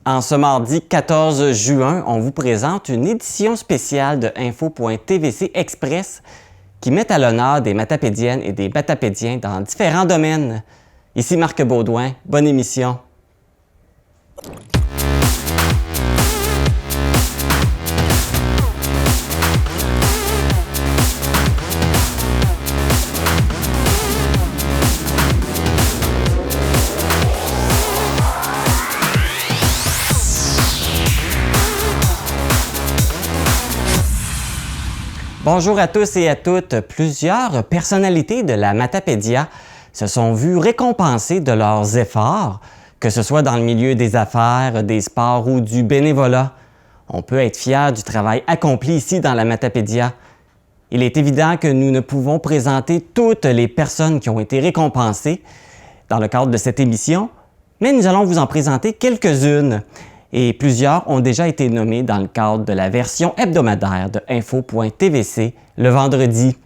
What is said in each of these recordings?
En ce mardi 14 juin, on vous présente une édition spéciale de Info.tvc Express qui met à l'honneur des matapédiennes et des matapédiens dans différents domaines. Ici Marc Baudouin, bonne émission. Bonjour à tous et à toutes. Plusieurs personnalités de la Matapédia se sont vues récompensées de leurs efforts, que ce soit dans le milieu des affaires, des sports ou du bénévolat. On peut être fier du travail accompli ici dans la Matapédia. Il est évident que nous ne pouvons présenter toutes les personnes qui ont été récompensées dans le cadre de cette émission, mais nous allons vous en présenter quelques-unes. Et plusieurs ont déjà été nommés dans le cadre de la version hebdomadaire de Info.tvc le vendredi.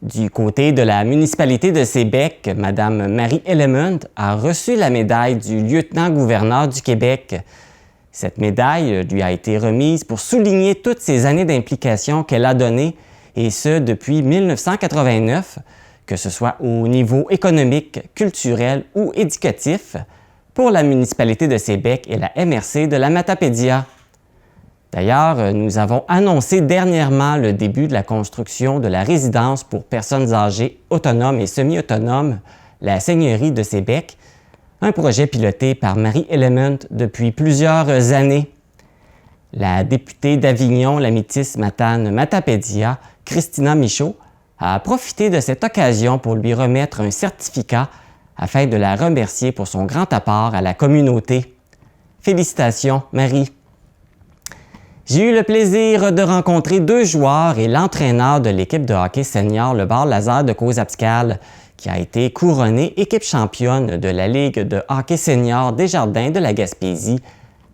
Du côté de la municipalité de Sébec, Mme Marie Element a reçu la médaille du lieutenant-gouverneur du Québec. Cette médaille lui a été remise pour souligner toutes ces années d'implication qu'elle a données, et ce depuis 1989, que ce soit au niveau économique, culturel ou éducatif, pour la municipalité de Sébec et la MRC de la Matapédia. D'ailleurs, nous avons annoncé dernièrement le début de la construction de la résidence pour personnes âgées autonomes et semi-autonomes, la Seigneurie de Sébec, un projet piloté par Marie Element depuis plusieurs années. La députée d'Avignon, la métisse Matane Matapédia, Christina Michaud, a profité de cette occasion pour lui remettre un certificat afin de la remercier pour son grand apport à la communauté. Félicitations, Marie. J'ai eu le plaisir de rencontrer deux joueurs et l'entraîneur de l'équipe de hockey senior, le Bar Lazare de Cauze-Abscale, qui a été couronné équipe championne de la Ligue de hockey senior Desjardins de la Gaspésie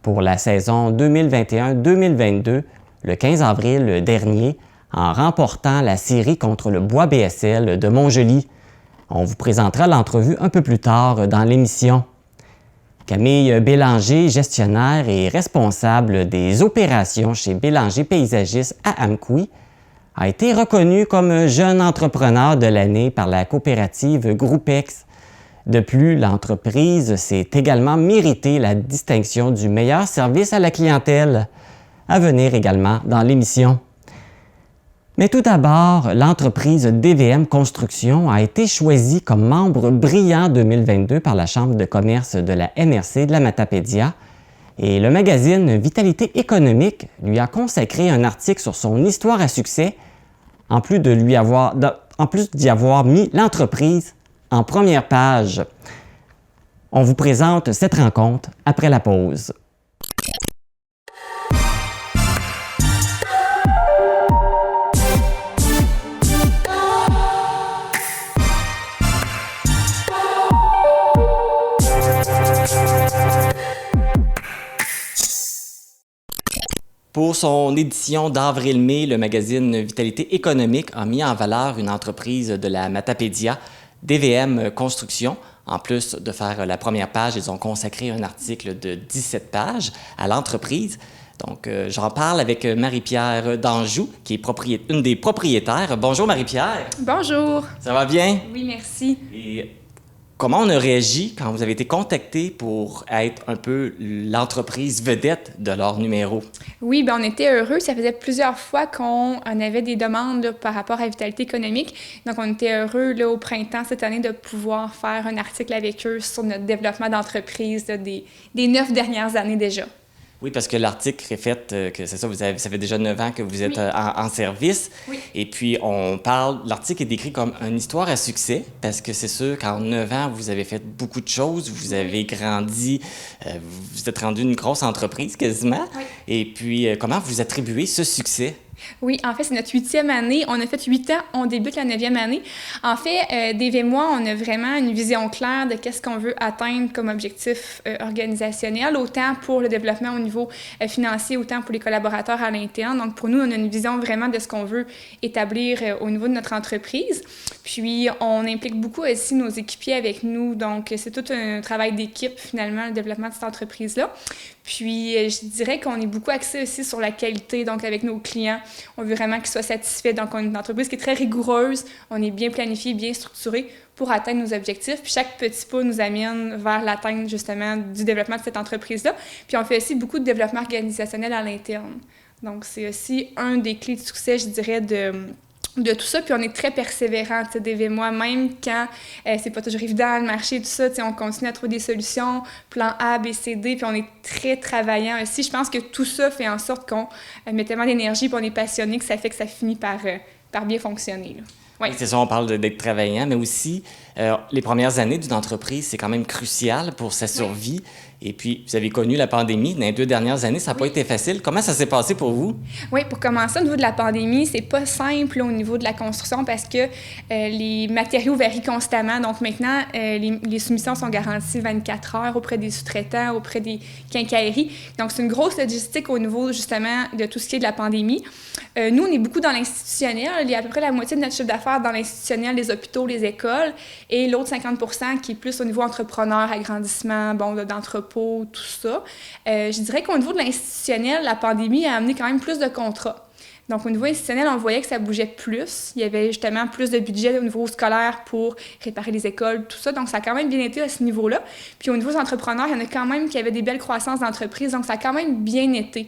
pour la saison 2021-2022, le 15 avril dernier, en remportant la série contre le Bois BSL de Montjoly. On vous présentera l'entrevue un peu plus tard dans l'émission. Camille Bélanger, gestionnaire et responsable des opérations chez Bélanger Paysagistes à Amqui, a été reconnue comme jeune entrepreneur de l'année par la coopérative Groupex. De plus, l'entreprise s'est également mérité la distinction du meilleur service à la clientèle, à venir également dans l'émission. Mais tout d'abord, l'entreprise DVM Construction a été choisie comme membre brillant 2022 par la Chambre de commerce de la MRC de la Matapédia, et le magazine Vitalité économique lui a consacré un article sur son histoire à succès, en plus d'y avoir mis l'entreprise en première page. On vous présente cette rencontre après la pause. Pour son édition d'avril-mai, le magazine Vitalité économique a mis en valeur une entreprise de la Matapédia, DVM Construction. En plus de faire la première page, ils ont consacré un article de 17 pages à l'entreprise. Donc, j'en parle avec Marie-Pierre Danjou, qui est une des propriétaires. Bonjour Marie-Pierre. Bonjour. Ça va bien? Oui, merci. Et comment on a réagi quand vous avez été contacté pour être un peu l'entreprise vedette de leur numéro? Oui, bien, on était heureux. Ça faisait plusieurs fois qu'on avait des demandes là, par rapport à Vitalité économique. Donc, on était heureux là, au printemps cette année de pouvoir faire un article avec eux sur notre développement d'entreprise là, des 9 dernières années déjà. Oui, parce que l'article reflète que c'est ça, ça fait déjà 9 ans que vous êtes en service. Oui. Et puis, l'article est décrit comme une histoire à succès, parce que c'est sûr qu'en 9 ans, vous avez fait beaucoup de choses, vous avez grandi, vous êtes rendu une grosse entreprise quasiment. Oui. Et puis, comment vous attribuez ce succès? Oui, en fait, c'est notre 8e année. On a fait 8 ans, on débute la 9e année. En fait, Dave et moi, on a vraiment une vision claire de qu'est-ce qu'on veut atteindre comme objectif organisationnel, autant pour le développement au niveau financier, autant pour les collaborateurs à l'interne. Donc, pour nous, on a une vision vraiment de ce qu'on veut établir au niveau de notre entreprise. Puis, on implique beaucoup aussi nos équipiers avec nous. Donc, c'est tout un travail d'équipe, finalement, le développement de cette entreprise-là. Puis, je dirais qu'on est beaucoup axé aussi sur la qualité, donc avec nos clients. On veut vraiment qu'ils soient satisfaits. Donc, on est une entreprise qui est très rigoureuse. On est bien planifié, bien structuré pour atteindre nos objectifs. Puis, chaque petit pas nous amène vers l'atteinte, justement, du développement de cette entreprise-là. Puis, on fait aussi beaucoup de développement organisationnel à l'interne. Donc, c'est aussi un des clés de succès, je dirais, de tout ça, puis on est très persévérants, tu sais, Dave et moi, même quand c'est pas toujours évident, le marché, tout ça, tu sais, on continue à trouver des solutions, plan A, B, C, D, puis on est très travaillant aussi. Je pense que tout ça fait en sorte qu'on met tellement d'énergie, puis on est passionné, que ça fait que ça finit par bien fonctionner, là. Oui, c'est ça, on parle d'être travaillant, mais aussi, les premières années d'une entreprise, c'est quand même crucial pour sa survie. Oui. Et puis, vous avez connu la pandémie. Dans les 2 dernières années, ça n'a pas été facile. Comment ça s'est passé pour vous? Oui, pour commencer, au niveau de la pandémie, c'est pas simple là, au niveau de la construction parce que les matériaux varient constamment. Donc maintenant, les soumissions sont garanties 24 heures auprès des sous-traitants, auprès des quincailleries. Donc, c'est une grosse logistique au niveau, justement, de tout ce qui est de la pandémie. Nous, on est beaucoup dans l'institutionnel. Il y a à peu près la moitié de notre chiffre d'affaires dans l'institutionnel, les hôpitaux, les écoles, et l'autre 50 % qui est plus au niveau entrepreneur, agrandissement, d'entrepôt, tout ça. Je dirais qu'au niveau de l'institutionnel, la pandémie a amené quand même plus de contrats. Donc, au niveau institutionnel, on voyait que ça bougeait plus. Il y avait justement plus de budget au niveau scolaire pour réparer les écoles, tout ça. Donc, ça a quand même bien été à ce niveau-là. Puis, au niveau des entrepreneurs, il y en a quand même qui avaient des belles croissances d'entreprise. Donc, ça a quand même bien été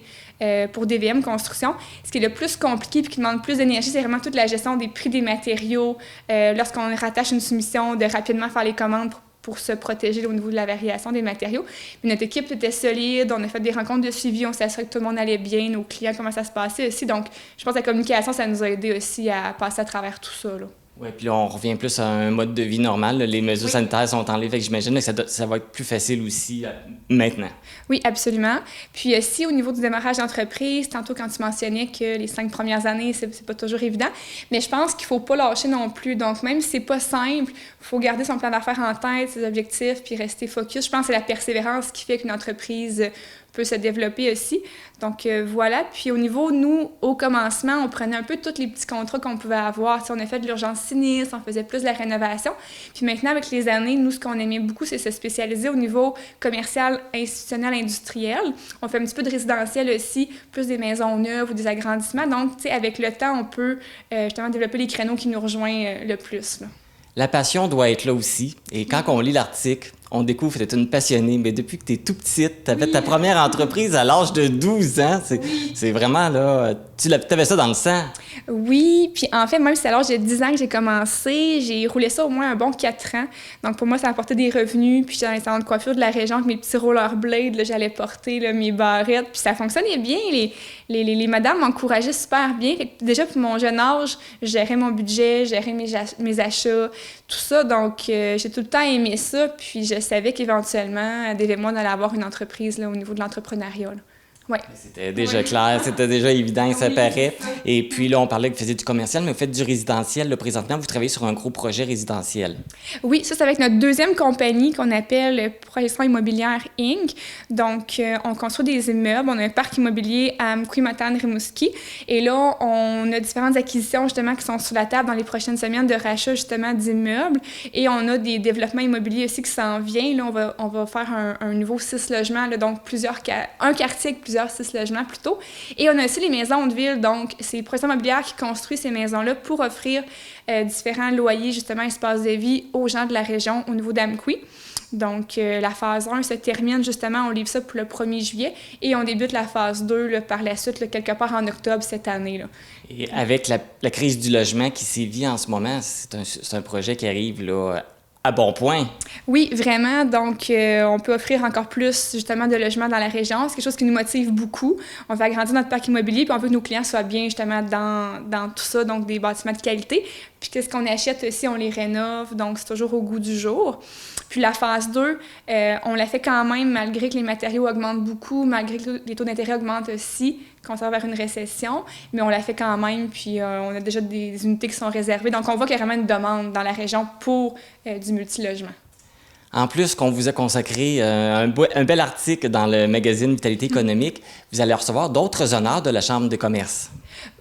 pour DVM Construction. Ce qui est le plus compliqué et qui demande plus d'énergie, c'est vraiment toute la gestion des prix des matériaux. Lorsqu'on rattache une soumission, de rapidement faire les commandes pour se protéger au niveau de la variation des matériaux. Mais notre équipe était solide, on a fait des rencontres de suivi, on s'assurait que tout le monde allait bien, nos clients, comment ça se passait aussi. Donc, je pense que la communication, ça nous a aidé aussi à passer à travers tout ça, là. Oui, puis là, on revient plus à un mode de vie normal. Les mesures sanitaires sont enlevées, fait que j'imagine que ça va être plus facile aussi maintenant. Oui, absolument. Puis aussi, au niveau du démarrage d'entreprise, tantôt quand tu mentionnais que les 5 premières années, c'est pas toujours évident, mais je pense qu'il faut pas lâcher non plus. Donc, même si c'est pas simple, il faut garder son plan d'affaires en tête, ses objectifs, puis rester focus. Je pense que c'est la persévérance qui fait qu'une entreprise peut se développer aussi. Donc, voilà. Puis au niveau, nous, au commencement, on prenait un peu tous les petits contrats qu'on pouvait avoir. Si on a fait de l'urgence sinistre, on faisait plus de la rénovation. Puis maintenant, avec les années, nous, ce qu'on aimait beaucoup, c'est se spécialiser au niveau commercial, institutionnel, industriel. On fait un petit peu de résidentiel aussi, plus des maisons neuves ou des agrandissements. Donc, tu sais, avec le temps, on peut justement développer les créneaux qui nous rejoignent le plus, là. La passion doit être là aussi. Et quand on lit l'article, on découvre que tu es une passionnée, mais depuis que tu es tout petite, tu as fait ta première entreprise à l'âge de 12 ans. C'est vraiment, là, tu avais ça dans le sang. Oui, puis en fait, même si à l'âge de 10 ans que j'ai commencé, j'ai roulé ça au moins un bon 4 ans. Donc pour moi, ça a apporté des revenus. Puis j'étais dans les salons de coiffure de la région avec mes petits rollerblades, là, j'allais porter là, mes barrettes. Puis ça fonctionnait bien. Les madames m'encourageaient super bien. Fait que déjà, pour mon jeune âge, je gérais mon budget, je gérais mes achats, tout ça. Donc j'ai tout le temps aimé ça. Puis je savais qu'éventuellement, Dave et moi, on allait avoir une entreprise là, au niveau de l'entrepreneuriat, là. Ouais. C'était déjà clair, c'était déjà évident, ça paraît. Et puis là, on parlait que vous faisiez du commercial, mais vous faites du résidentiel. Là, présentement, vous travaillez sur un gros projet résidentiel. Oui, ça, c'est avec notre deuxième compagnie qu'on appelle Projection Immobilière Inc. Donc, on construit des immeubles. On a un parc immobilier à Mkoui-Matane-Rimouski. Et là, on a différentes acquisitions, justement, qui sont sur la table dans les prochaines semaines de rachat, justement, d'immeubles. Et on a des développements immobiliers aussi qui s'en viennent. Là, on va faire un nouveau 6 logements, là, donc un quartier avec plusieurs 6 logements plutôt. Et on a aussi les maisons de ville, donc c'est Projection Immobilière qui construit ces maisons-là pour offrir différents loyers, justement, espaces de vie aux gens de la région au niveau d'Amkoui. Donc, la phase 1 se termine, justement, on livre ça pour le 1er juillet et on débute la phase 2 là, par la suite, là, quelque part en octobre cette année, là. Et avec la crise du logement qui sévit en ce moment, c'est un projet qui arrive là, à bon point. Oui, vraiment. Donc, on peut offrir encore plus, justement, de logements dans la région. C'est quelque chose qui nous motive beaucoup. On veut agrandir notre parc immobilier, puis on veut que nos clients soient bien, justement, dans tout ça, donc des bâtiments de qualité. Puis qu'est-ce qu'on achète aussi, on les rénove, donc c'est toujours au goût du jour. Puis la phase 2, on la fait quand même malgré que les matériaux augmentent beaucoup, malgré que les taux d'intérêt augmentent aussi, qu'on s'en va vers une récession, mais on la fait quand même, puis on a déjà des unités qui sont réservées. Donc on voit qu'il y a vraiment une demande dans la région pour du multilogement. En plus, qu'on vous a consacré un bel article dans le magazine Vitalité économique, vous allez recevoir d'autres honneurs de la Chambre de commerce.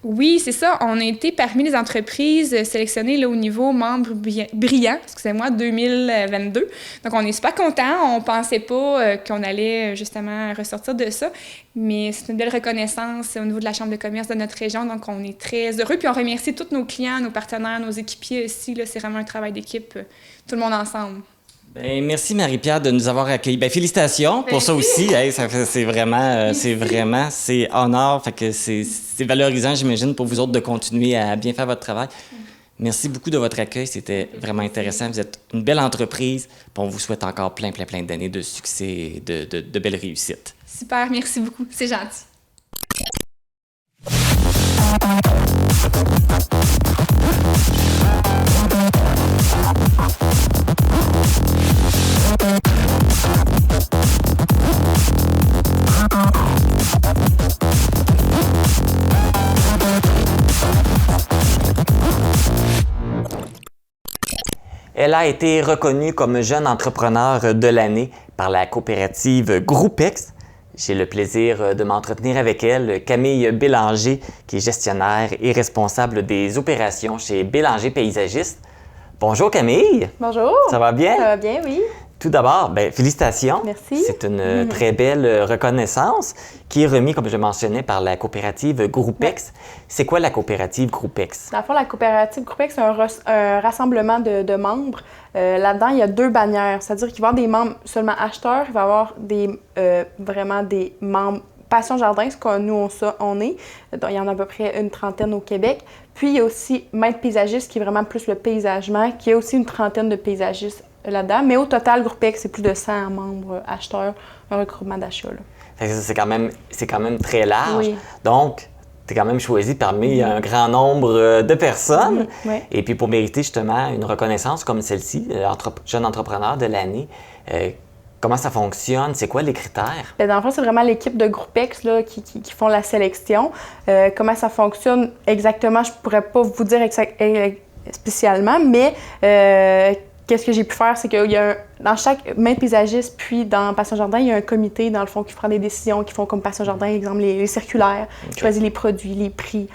Oui, c'est ça. On a été parmi les entreprises sélectionnées là, au niveau membre brillant, excusez-moi, 2022. Donc, on est super contents. On pensait pas qu'on allait justement ressortir de ça, mais c'est une belle reconnaissance au niveau de la Chambre de commerce de notre région. Donc, on est très heureux. Puis, on remercie tous nos clients, nos partenaires, nos équipiers aussi. Là, c'est vraiment un travail d'équipe, tout le monde ensemble. Bien, merci Marie-Pierre de nous avoir accueillis. Bien, félicitations pour ça aussi. Hey, c'est vraiment, c'est honneur. Fait que c'est valorisant, j'imagine, pour vous autres de continuer à bien faire votre travail. Merci beaucoup de votre accueil. C'était vraiment intéressant. Vous êtes une belle entreprise. Puis on vous souhaite encore plein d'années de succès et de belles réussites. Super, merci beaucoup. C'est gentil. Elle a été reconnue comme jeune entrepreneur de l'année par la coopérative Groupex. J'ai le plaisir de m'entretenir avec elle, Camille Bélanger, qui est gestionnaire et responsable des opérations chez Bélanger Paysagiste. Bonjour Camille! Bonjour! Ça va bien? Ça va bien, oui. Tout d'abord, félicitations. Merci. C'est une très belle reconnaissance qui est remise, comme je mentionnais, par la coopérative Groupex. Ouais. C'est quoi la coopérative Groupex? Dans le fond, la coopérative Groupex, c'est un rassemblement de membres. Là-dedans, il y a 2 bannières, c'est-à-dire qu'il va y avoir des membres seulement acheteurs, il va y avoir vraiment des membres Passion Jardin, ce que nous, on est. Donc, il y en a à peu près une trentaine au Québec. Puis, il y a aussi Maître paysagiste, qui est vraiment plus le paysagement, qui a aussi une trentaine de paysagistes là-dedans. Mais au total, Groupex, c'est plus de 100 membres acheteurs, un regroupement d'achats. C'est quand même très large. Oui. Donc, tu es quand même choisi parmi un grand nombre de personnes. Oui. Et puis, pour mériter justement une reconnaissance comme celle-ci, jeune entrepreneur de l'année, comment ça fonctionne? C'est quoi les critères? Bien, dans le fond, c'est vraiment l'équipe de Groupex là, qui font la sélection. Comment ça fonctionne exactement, je pourrais pas vous dire spécialement, mais qu'est-ce que j'ai pu faire, c'est qu'il y a dans chaque Maître paysagiste, puis dans Passion Jardin, il y a un comité, dans le fond, qui prend des décisions, qui font comme Passion Jardin, exemple, les circulaires, choisir les produits, les prix,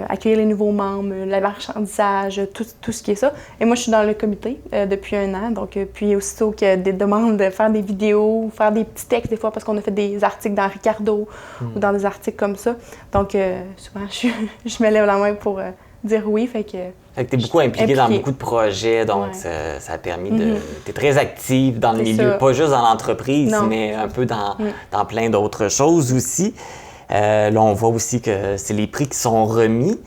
accueillir les nouveaux membres, le marchandisage, tout ce qui est ça. Et moi, je suis dans le comité depuis 1 an. Donc, puis aussitôt qu'il y a des demandes de faire des vidéos, faire des petits textes des fois, parce qu'on a fait des articles dans Ricardo ou dans des articles comme ça. Donc, souvent, je me lève la main pour dire oui. Fait que tu es beaucoup impliquée dans beaucoup de projets, donc ouais. ça a permis de... Tu es très active dans le milieu, pas juste dans l'entreprise, mais un peu dans plein d'autres choses aussi. Là, on voit aussi que c'est les prix qui sont remis.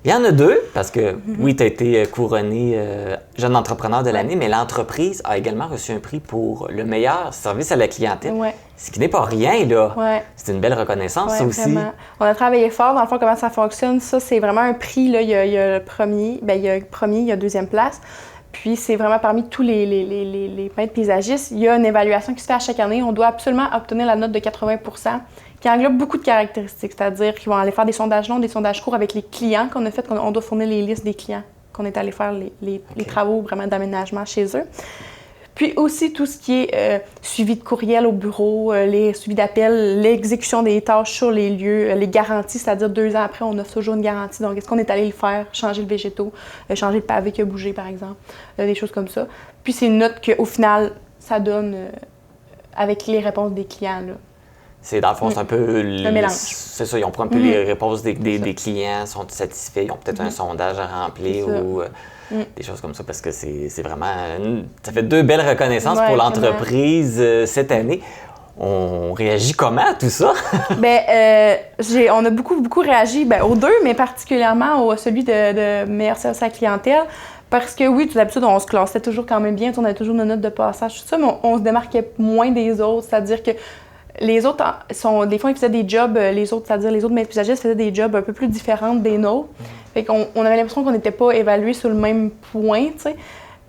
Il y en a 2, parce que oui, tu as été couronnée jeune entrepreneur de l'année, mais l'entreprise a également reçu un prix pour le meilleur service à la clientèle. Ouais. Ce qui n'est pas rien, là. Ouais. C'est une belle reconnaissance, ça aussi. Vraiment. On a travaillé fort. Dans le fond, comment ça fonctionne, ça, c'est vraiment un prix. Là. Il y a le premier, il y a deuxième place. Puis, c'est vraiment parmi tous les peintres paysagistes, il y a une évaluation qui se fait à chaque année. On doit absolument obtenir la note de 80 % qui englobe beaucoup de caractéristiques, c'est-à-dire qu'ils vont aller faire des sondages longs, des sondages courts avec les clients qu'on a fait, on doit fournir les listes des clients qu'on est allé faire les travaux vraiment d'aménagement chez eux. Puis aussi tout ce qui est suivi de courriel au bureau, les suivis d'appels, l'exécution des tâches sur les lieux, les garanties, c'est-à-dire 2 ans après, on offre toujours une garantie. Donc, est-ce qu'on est allé le faire, changer le végétaux, changer le pavé qui a bougé, par exemple, des choses comme ça. Puis c'est une note qu'au final, ça donne avec les réponses des clients, là. C'est dans le fond, c'est un peu... Un mélange. C'est ça, ils ont pris un peu les réponses des clients, sont satisfaits, ils ont peut-être un sondage à remplir ou des choses comme ça, parce que c'est vraiment... Ça fait 2 belles reconnaissances pour l'entreprise cette année. On réagit comment à tout ça? On a beaucoup réagi aux 2, mais particulièrement celui de meilleur service à la clientèle. Parce que oui, tout d'habitude, on se classait toujours quand même bien, on avait toujours nos notes de passage, tout ça, mais on se démarquait moins des autres, c'est-à-dire que Les autres, des fois, ils faisaient des jobs, c'est-à-dire les autres maîtres paysagistes faisaient des jobs un peu plus différents des nôtres. Fait qu'on avait l'impression qu'on n'était pas évalués sur le même point, tu sais.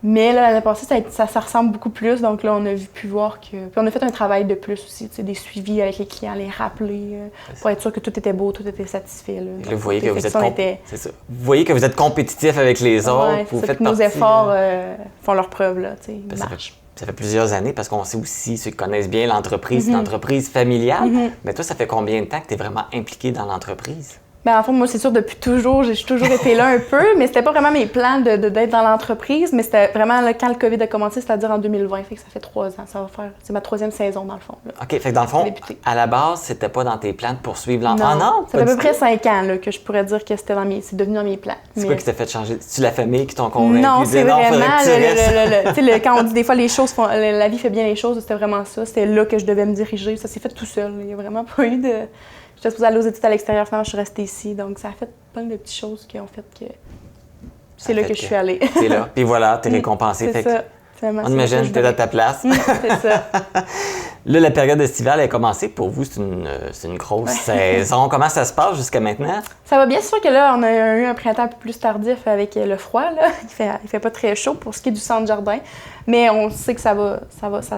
Mais là, l'année passée, ça ressemble beaucoup plus. Donc là, on a pu voir que... Puis on a fait un travail de plus aussi, tu sais, des suivis avec les clients, les rappeler, pour être sûr que tout était beau, tout était satisfait. Là. Donc, vous voyez que vous êtes c'est ça. Vous voyez que vous êtes compétitif avec les autres. Vous faites nos efforts font leur preuve, là, tu sais, Ça fait plusieurs années, parce qu'on sait aussi, ceux qui connaissent bien l'entreprise, c'est une entreprise familiale. Mais toi, ça fait combien de temps que tu es vraiment impliqué dans l'entreprise? Ben, en fait, moi, c'est sûr, depuis toujours, j'ai toujours été là un peu, mais c'était pas vraiment mes plans d'être dans l'entreprise, mais c'était vraiment là, quand le COVID a commencé, c'est-à-dire en 2020, fait que ça fait 3 ans. C'est ma 3e saison, dans le fond. Là. OK, fait que dans le fond, à la base, c'était pas dans tes plans de poursuivre l'entreprise? Non, ça fait à peu près 5 ans là, que je pourrais dire que c'est devenu dans mes plans. C'est quoi qui t'a fait changer? C'est-tu la famille qui t'ont convaincu? Non, c'est vraiment, quand on dit des fois les choses la vie fait bien les choses, c'était vraiment ça. C'était là que je devais me diriger. Ça s'est fait tout seul. Il n'y a vraiment pas eu de... J'étais supposée aller aux études à l'extérieur, finalement, je suis restée ici. Donc, ça a fait plein de petites choses qui ont fait que c'est là que je suis allée. T'es là, puis voilà, t'es récompensée. C'est ça. On imagine que t'es à ta place. C'est ça. Là, la période estivale a commencé. Pour vous, c'est une grosse saison. Comment ça se passe jusqu'à maintenant? Ça va bien. C'est sûr que là, on a eu un printemps un peu plus tardif avec le froid. Là. Il fait pas très chaud pour ce qui est du centre-jardin. Mais on sait que ça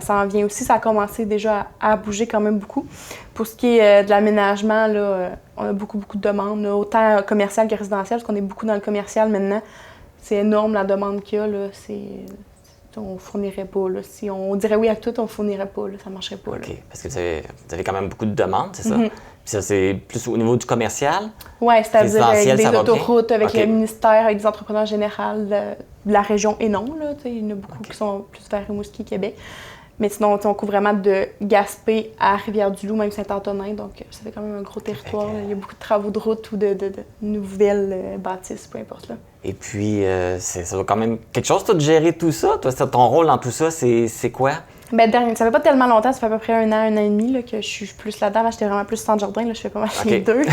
s'en vient aussi. Ça a commencé déjà à bouger quand même beaucoup. Pour ce qui est de l'aménagement, là, on a beaucoup de demandes, là, autant commercial que résidentiel, parce qu'on est beaucoup dans le commercial maintenant. C'est énorme la demande qu'il y a. Là. On fournirait pas. Là. Si on dirait oui à tout, on fournirait pas. Là. Ça marcherait pas. OK. Là. Parce que vous avez quand même beaucoup de demandes, c'est ça? Puis ça, c'est plus au niveau du commercial? Oui, c'est-à-dire avec des autoroutes, avec le ministère, avec des entrepreneurs généraux de la région et non. Là, il y en a beaucoup qui sont plus vers Rimouski, Québec. Mais sinon, on couvre vraiment de Gaspé à Rivière-du-Loup, même Saint-Antonin. Donc, ça fait quand même un gros territoire. Il y a beaucoup de travaux de route ou de nouvelles bâtisses, peu importe. Là. Et puis, ça va quand même quelque chose, toi, de gérer tout ça. Toi, ton rôle dans tout ça, c'est quoi? Bien, ça fait pas tellement longtemps, ça fait à peu près 1 an et demi là, que je suis plus là-dedans. Là, j'étais vraiment plus centre-jardin, là, je fais pas mal les deux.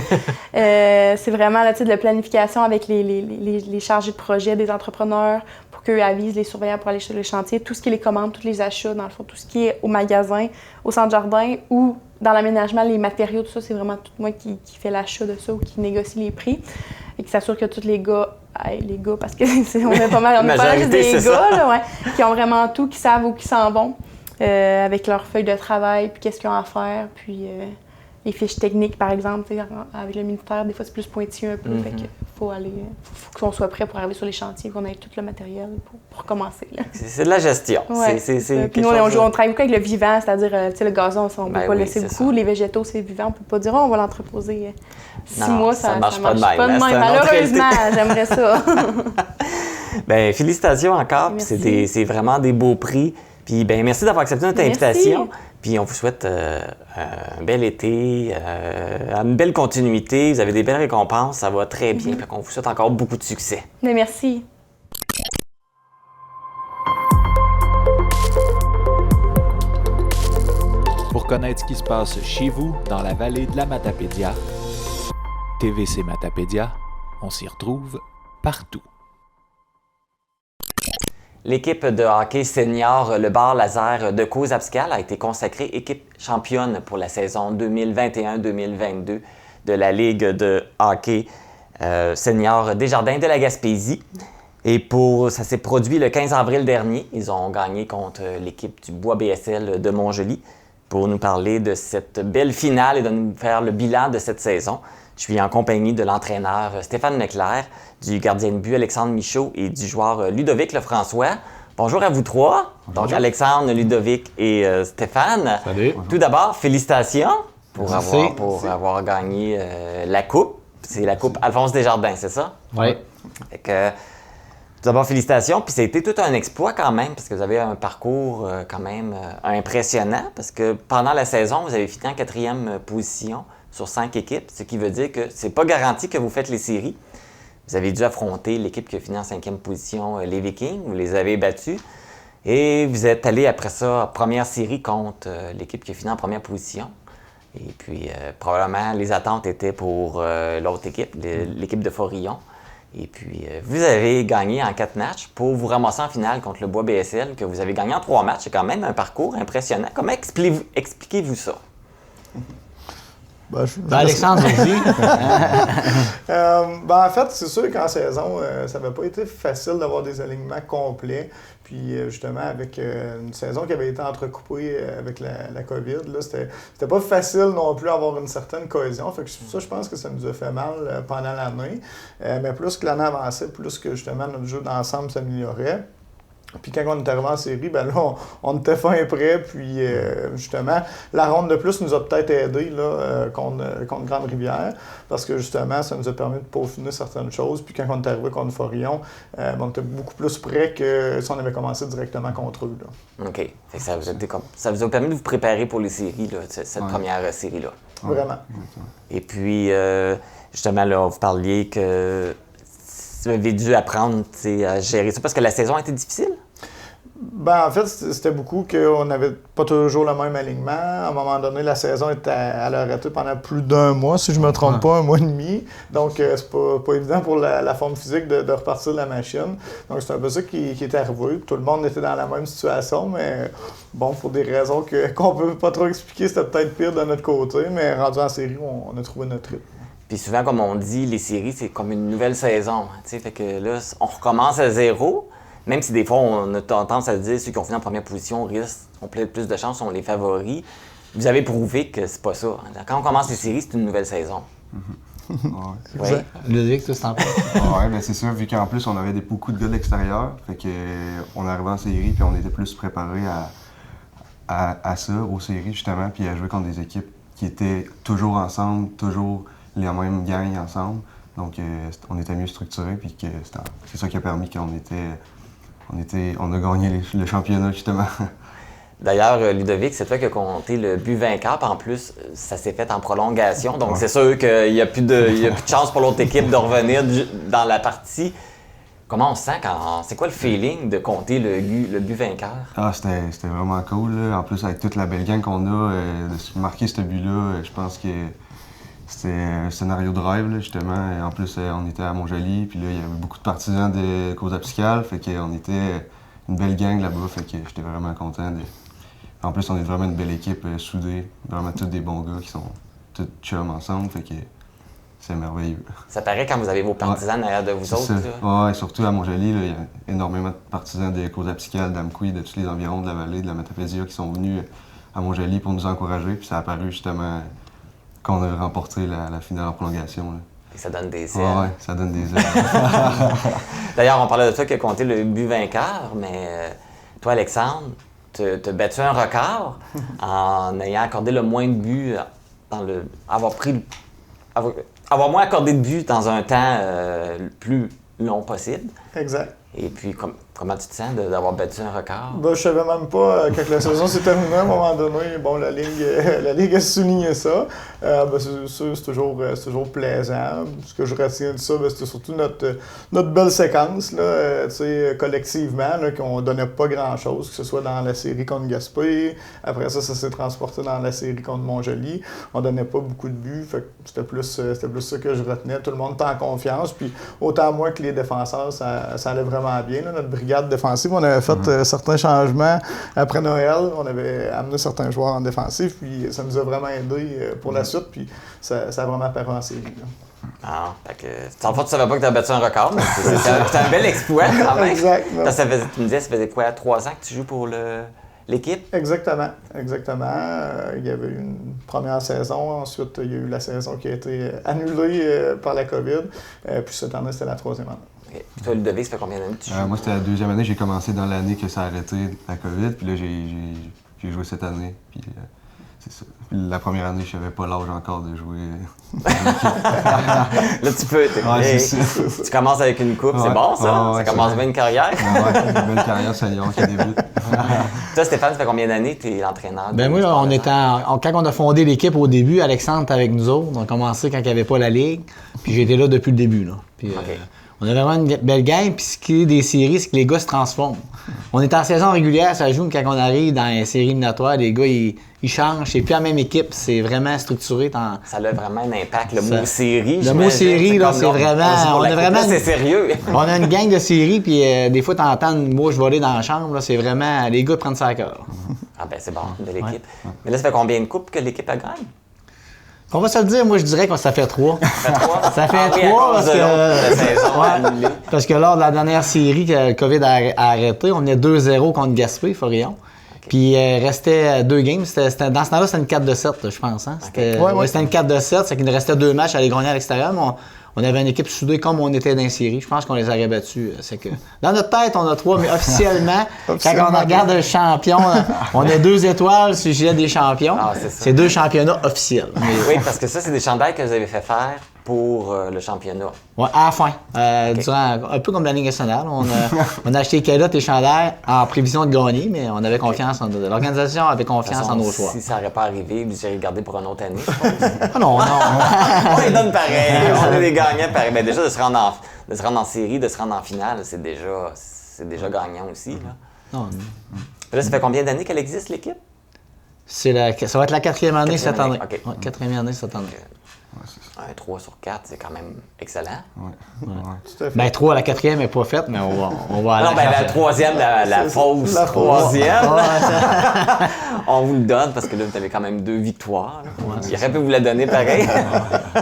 C'est vraiment là, de la planification avec les chargés de projet des entrepreneurs pour qu'eux avisent les surveillants pour aller sur les chantiers, tout ce qui est les commandes, tous les achats, dans le fond, tout ce qui est au magasin, au centre-jardin ou dans l'aménagement, les matériaux, tout ça, c'est vraiment tout moi qui fais l'achat de ça ou qui négocie les prix et qui s'assure que tous les gars, parce que on est pas mal, des gars là, qui ont vraiment tout, qui savent où ils s'en vont. Avec leurs feuilles de travail, puis qu'est-ce qu'ils ont à faire, puis les fiches techniques, par exemple, avec le ministère, des fois, c'est plus pointilleux un peu, fait qu'il faut qu'on soit prêt pour arriver sur les chantiers, qu'on ait tout le matériel pour commencer. Là. C'est de la gestion. Ouais, puis nous, on travaille beaucoup avec le vivant, c'est-à-dire, le gazon, on ne peut pas laisser beaucoup, les végétaux, c'est vivant, on ne peut pas dire, on va l'entreposer 6 mois, ça marche pas de même. Malheureusement, j'aimerais ça. Bien, félicitations encore, c'est vraiment des beaux prix. Puis, ben merci d'avoir accepté notre invitation. Puis, on vous souhaite un bel été, une belle continuité. Vous avez des belles récompenses, ça va très bien. Fait qu'on vous souhaite encore beaucoup de succès. Mais merci. Pour connaître ce qui se passe chez vous, dans la vallée de la Matapédia, TVC Matapédia, on s'y retrouve partout. L'équipe de hockey senior, le bar laser de Caux-Abscal, a été consacrée équipe championne pour la saison 2021-2022 de la Ligue de hockey senior Desjardins de la Gaspésie. Et ça s'est produit le 15 avril dernier. Ils ont gagné contre l'équipe du Bois BSL de Montjoly pour nous parler de cette belle finale et de nous faire le bilan de cette saison. Je suis en compagnie de l'entraîneur Stéphane Leclerc, du gardien de but Alexandre Michaud et du joueur Ludovic Lefrançois. Bonjour à vous trois. Bonjour. Donc Alexandre, Ludovic et Stéphane. Salut. Tout d'abord, félicitations pour avoir gagné la coupe. C'est la coupe Alphonse Desjardins, c'est ça? Oui. Fait que, tout d'abord, félicitations. Puis ça a été tout un exploit quand même, parce que vous avez un parcours quand même impressionnant, parce que pendant la saison, vous avez fini en 4e position sur 5 équipes, ce qui veut dire que c'est pas garanti que vous faites les séries. Vous avez dû affronter l'équipe qui a fini en 5e position, les Vikings, vous les avez battus. Et vous êtes allé après ça en première série contre l'équipe qui a fini en première position. Et puis, probablement, les attentes étaient pour l'autre équipe, l'équipe de Forillon. Et puis, vous avez gagné en 4 matchs pour vous ramasser en finale contre le Bois BSL, que vous avez gagné en 3 matchs. C'est quand même un parcours impressionnant. Comment expliquez-vous ça? Alexandre, vas-y. En fait, c'est sûr qu'en saison, ça n'avait pas été facile d'avoir des alignements complets. Puis justement, avec une saison qui avait été entrecoupée avec la COVID, là, c'était pas facile non plus d'avoir une certaine cohésion. Fait que ça, je pense que ça nous a fait mal pendant l'année. Mais plus que l'année avançait, plus que justement notre jeu d'ensemble s'améliorait. Puis quand on est arrivé en série, ben là, on était fin prêt. Puis justement, la ronde de plus nous a peut-être aidé là, contre Grande-Rivière. Parce que justement, ça nous a permis de peaufiner certaines choses. Puis quand on est arrivé contre Forillon, on était beaucoup plus prêt que si on avait commencé directement contre eux. Là. OK. Fait que ça vous a permis de vous préparer pour les séries, là, cette première série-là. Vraiment. Et puis, justement, là, vous parliez que vous avez dû apprendre à gérer ça parce que la saison a été difficile? Ben, en fait, c'était beaucoup qu'on n'avait pas toujours le même alignement. À un moment donné, la saison était à l'arrêter pendant plus d'1 mois, si je ne me trompe pas, 1 mois et demi. Donc, c'est pas évident pour la forme physique de repartir de la machine. Donc, c'est un peu ça qui est arrivé. Tout le monde était dans la même situation, mais bon, pour des raisons qu'on ne peut pas trop expliquer, c'était peut-être pire de notre côté. Mais rendu en série, on a trouvé notre rythme. Puis souvent, comme on dit, les séries, c'est comme une nouvelle saison. Fait que là, on recommence à zéro. Même si des fois, on a tendance à dire ceux qui ont fini en première position ont peut-être plus de chance, sont les favoris. Vous avez prouvé que c'est pas ça. Quand on commence les séries, c'est une nouvelle saison. Oui. Ludovic, tu t'en penses? Oui, bien c'est sûr, vu qu'en plus, on avait beaucoup de gars de l'extérieur. Fait qu'on arrivait en série, puis on était plus préparés à ça, aux séries, justement, puis à jouer contre des équipes qui étaient toujours ensemble, toujours les mêmes gangs ensemble. Donc, on était mieux structurés, puis que c'est ça qui a permis qu'on on a gagné le championnat, justement. D'ailleurs, Ludovic, c'est toi qui as compté le but vainqueur, puis en plus, ça s'est fait en prolongation. Donc, c'est sûr qu'il n'y a plus de chance pour l'autre équipe de revenir dans la partie. Comment on se sent c'est quoi le feeling de compter le but vainqueur? Ah, c'était vraiment cool, là. En plus, avec toute la belle gang qu'on a, de marquer ce but-là, je pense que c'était un scénario de rêve, là, justement. Et en plus, on était à Montjoly, puis là, il y avait beaucoup de partisans de Cause Absicale, fait qu'on était une belle gang là-bas, fait que j'étais vraiment content. En plus, on est vraiment une belle équipe soudée, vraiment tous des bons gars qui sont tous chums ensemble, fait que c'est merveilleux. Ça paraît quand vous avez vos partisans derrière de vous autres. Oui, surtout à Montjoly, il y a énormément de partisans de Cause Absicale, d'Amqui, de tous les environs de la vallée, de la Matapédia qui sont venus à Montjoly pour nous encourager, puis ça a apparu justement qu'on a remporté la finale en prolongation. Là. Et ça donne des ailes. Oui, ça donne des ailes. D'ailleurs, on parlait de toi qui a compté le but vainqueur, mais toi, Alexandre, tu as battu un record en ayant accordé le moins de buts, avoir moins accordé de buts dans un temps le plus long possible. Exact. Et puis, comment tu te sens d'avoir battu un record? Ben, je savais même pas, quand la saison s'est terminée, à un moment donné, bon, la Ligue a souligné ça. C'est toujours plaisant. Ce que je retiens de ça, c'était surtout notre belle séquence, là, collectivement, là, qu'on donnait pas grand-chose, que ce soit dans la série contre Gaspé. Après ça s'est transporté dans la série contre Montjoly. On donnait pas beaucoup de buts, fait que c'était plus ça que je retenais. Tout le monde était en confiance, puis autant moi que les défenseurs, ça allait vraiment bien. Là, notre brigade défensive, on avait fait certains changements après Noël. On avait amené certains joueurs en défensif, puis ça nous a vraiment aidé pour la suite, puis ça a vraiment apparu en série. Ah, fait que... En fait, tu savais pas que tu as battu un record, mais c'est un bel exploit quand même. Exact. Tu me disais, ça faisait quoi, 3 ans que tu joues pour l'équipe? Exactement. Il y avait eu une première saison, ensuite il y a eu la saison qui a été annulée par la COVID, puis cette année, c'était la 3e année. Okay. Puis toi, Ludovic, ça fait combien d'années que tu joues? Moi, c'était la 2e année. J'ai commencé dans l'année que ça a arrêté la COVID. Puis là, j'ai joué cette année. Puis c'est ça. Puis la première année, je n'avais pas l'âge encore de jouer. Là, tu peux. Tu commences avec une coupe, c'est bon ça? Ça commence bien une carrière? Une belle carrière senior qui débute. Toi, Stéphane, ça fait combien d'années que tu es l'entraîneur? Ben moi, quand on a fondé l'équipe au début, Alexandre était avec nous autres. On a commencé quand il n'y avait pas la Ligue. Puis j'étais là depuis le début. Là. Puis, on a vraiment une belle gang, puis ce qui est des séries, c'est que les gars se transforment. On est en saison régulière, ça joue, quand on arrive dans les séries éliminatoires, les gars, ils changent. C'est plus la même équipe, c'est vraiment structuré. Ça a vraiment un impact, le mot série. Le mot série, là, c'est vraiment... C'est sérieux. On a une gang de séries, puis des fois, t'entends, moi, je vais aller dans la chambre, là, c'est vraiment, les gars prennent ça à cœur. Ah ben c'est bon, de l'équipe. Mais là, ça fait combien de coupes que l'équipe a gagné? On va se le dire, moi je dirais que ça fait 3. Ça fait Ah oui, 3 à cause de la saison annulée. parce que lors de la dernière série que le COVID a arrêté, on est 2-0 contre Gaspé, Forillon. Puis il restait 2 games. Dans ce temps-là, c'était une 4-7, je pense. Hein? C'était une 4-7, c'est qu'il nous restait 2 matchs à aller gagner à l'extérieur. Mais on avait une équipe soudée comme on était dans les séries. Je pense qu'on les aurait battus. C'est que dans notre tête, on a 3, mais officiellement, quand on regarde le champion, on a 2 étoiles sur le gilet des champions. Ah, c'est 2 championnats officiels. Oui, parce que ça, c'est des chandails que vous avez fait faire pour le championnat. Ouais, à la fin. Durant, un peu comme la Ligue nationale. On a acheté les calottes et chandails en prévision de gagner, mais on avait confiance l'organisation avait confiance en nos choix. Si ça n'aurait pas arrivé, vous auriez gardé pour une autre année, je pense. Ah non. On les donne pareil. On est des gagnants pareil. Ben déjà, de se rendre en série, de se rendre en finale, c'est déjà gagnant aussi. Là. Non. Là, ça fait combien d'années qu'elle existe, l'équipe? Ça va être la 4e année cette année. Okay. Ouais, 4e année cette année. 3 sur 4, c'est quand même excellent. Tout à fait. Ben 3 à la 4e n'est pas faite, mais on va aller. Non, ben la 3e, la fausse 3e. On vous le donne parce que là, vous avez quand même 2 victoires. Il aurait pu vous la donner pareil.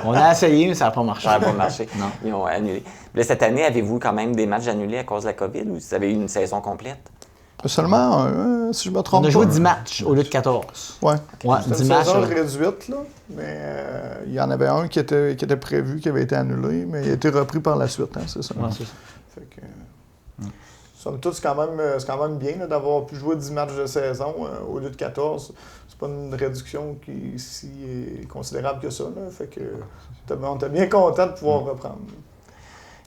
On a essayé, mais ça n'a pas marché. Ça n'a pas marché. Non. Ils ont annulé. Là, cette année, avez-vous quand même des matchs annulés à cause de la COVID ou vous avez eu une saison complète? Seulement, si je me trompe On a joué pas. 10 matchs au lieu de 14. Ouais. Ouais, C'était 10 une matchs. saison réduite, là, mais il y en avait un qui était prévu, qui avait été annulé, mais il a été repris par la suite, hein, c'est ça. Ouais, c'est ça. Fait que, somme toute, c'est quand même bien là, d'avoir pu jouer 10 matchs de saison au lieu de 14. C'est pas une réduction qui est si considérable que ça. Là, fait que on était bien content de pouvoir reprendre.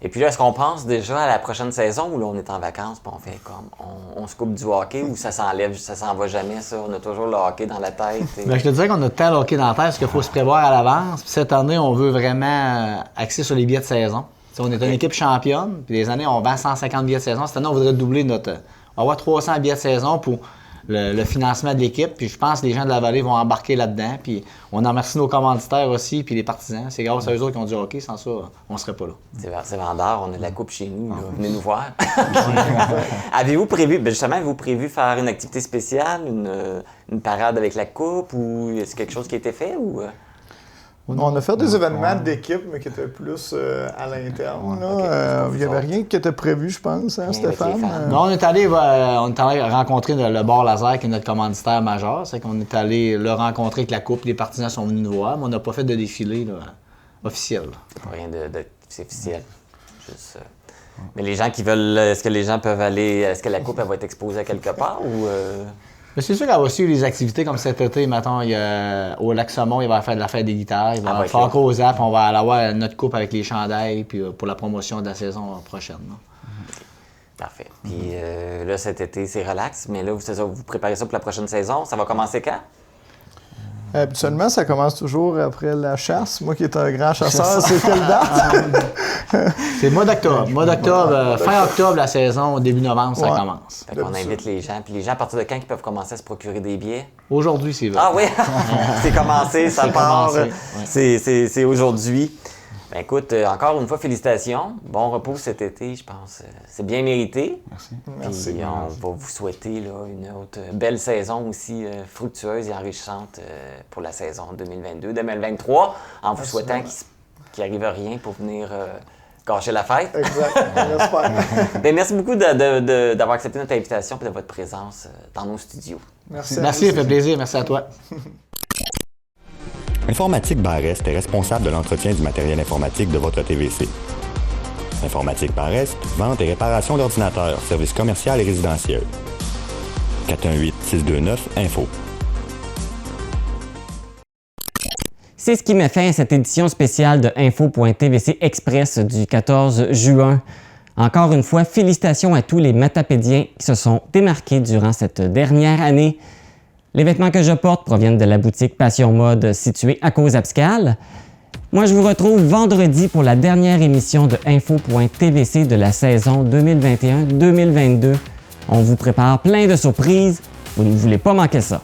Et puis là, est-ce qu'on pense déjà à la prochaine saison où là, on est en vacances puis on fait comme on se coupe du hockey ou ça s'enlève, ça s'en va jamais, ça? On a toujours le hockey dans la tête. Ben, je te dirais qu'on a tant de hockey dans la tête parce qu'il faut se prévoir à l'avance. Puis cette année, on veut vraiment axer sur les billets de saison. T'sais, on est une équipe championne, puis des années, on vend 150 billets de saison. Cette année, on voudrait doubler notre. On va avoir 300 billets de saison pour le financement de l'équipe. Puis je pense que les gens de la vallée vont embarquer là-dedans. Puis on en remercie nos commanditaires aussi, puis les partisans. C'est grâce à eux autres qui ont dit hockey. Sans ça, on ne serait pas là. C'est vendeur, on a de la coupe chez nous. Là. Venez nous voir. Avez-vous prévu faire une activité spéciale, une parade avec la coupe ou est-ce quelque chose qui a été fait ou? On a fait des événements d'équipe, mais qui étaient plus à l'interne. Il n'y avait rien qui était prévu, je pense, hein, Stéphane? Non, on est allé rencontrer le bar laser, qui est notre commanditaire majeur. C'est qu'on est allé le rencontrer avec la coupe. Les partisans sont venus nous voir, mais on n'a pas fait de défilé là, officiel. Rien de c'est officiel. Juste, mais les gens qui veulent, est-ce que les gens peuvent aller, est-ce que la coupe elle va être exposée à quelque part ou? Mais c'est sûr qu'elle va suivre les activités comme cet été, mettons, au Lac Saumon, il va faire de la fête des guitares, il va faire Cozap, on va aller avoir notre coupe avec les chandails puis pour la promotion de la saison prochaine. Là. Parfait. Puis là, cet été, c'est relax, mais là, vous préparez ça pour la prochaine saison. Ça va commencer quand? Habituellement, ça commence toujours après la chasse. Moi qui est un grand chasseur, c'est quelle date? C'est mois d'octobre. Fin octobre, la saison, début novembre, ça commence. Fait qu'on invite les gens. Puis les gens, à partir de quand ils peuvent commencer à se procurer des billets? Aujourd'hui, c'est vrai. Ah oui! C'est commencé, ça part. Ouais. C'est aujourd'hui. Ben écoute, encore une fois, félicitations. Bon repos cet été, je pense. C'est bien mérité. Merci. Puis on va vous souhaiter là, une autre belle saison aussi fructueuse et enrichissante pour la saison 2022-2023, en vous souhaitant qu'il n'arrive rien pour venir gâcher la fête. Exact, j'espère. Ben, merci beaucoup d'avoir accepté notre invitation et de votre présence dans nos studios. Merci, ça fait plaisir. Merci à toi. Informatique Barrest est responsable de l'entretien du matériel informatique de votre TVC. Informatique Barrest, vente et réparation d'ordinateurs, services commerciaux et résidentiels. 418-629-INFO. C'est ce qui met fin à cette édition spéciale de Info.tvc Express du 14 juin. Encore une fois, félicitations à tous les matapédiens qui se sont démarqués durant cette dernière année. Les vêtements que je porte proviennent de la boutique Passion Mode située à Cause-Abscal. Moi, je vous retrouve vendredi pour la dernière émission de Info.tvc de la saison 2021-2022. On vous prépare plein de surprises. Vous ne voulez pas manquer ça.